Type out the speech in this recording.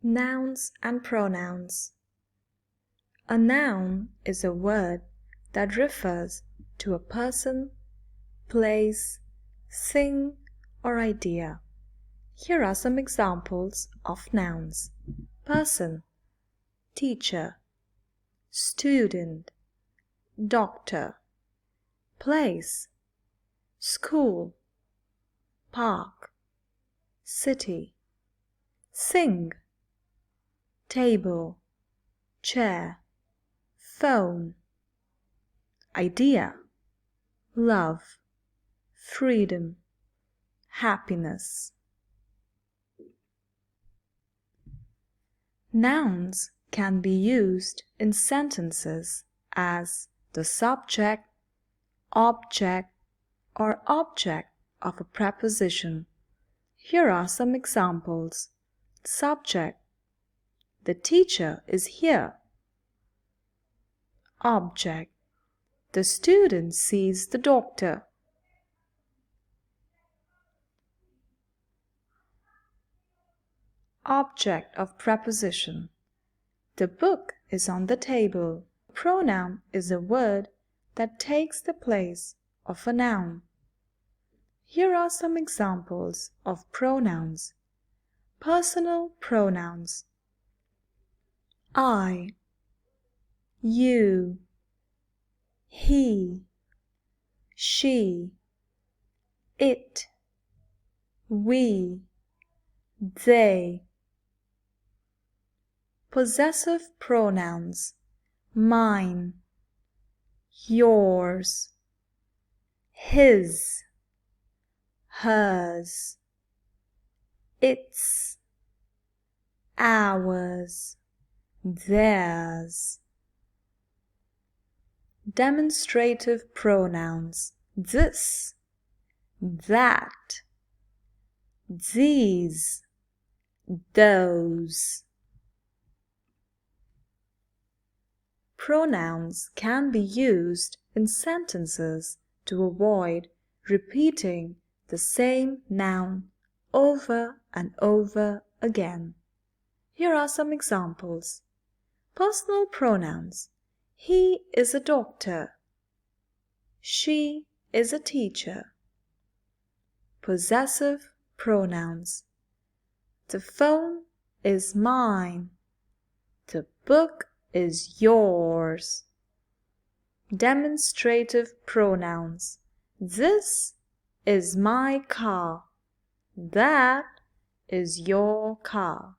Nouns and pronouns. A noun is a word that refers to a person, place, thing, or idea. Here are some examples of nouns. Person, teacher, student, doctor. Place, school, park, city. Thing, table, chair, phone. Idea, love, freedom, happiness. Nouns can be used in sentences as the subject, object, or object of a preposition. Here are some examples. Subject, the teacher is here. Object, the student sees the doctor. Object of preposition, the book is on the table. Pronoun is a word that takes the place of a noun. Here are some examples of pronouns. Personal pronouns: I, you, he, she, it, we, they. Possessive pronouns: mine, yours, his, hers, its, ours, theirs. Demonstrative pronouns: this, that, these, those. Pronouns can be used in sentences to avoid repeating the same noun over and over again. Here are some examples. Personal pronouns: he is a doctor. She is a teacher. Possessive pronouns: the phone is mine. The book is yours. Demonstrative pronouns: this is my car. That is your car.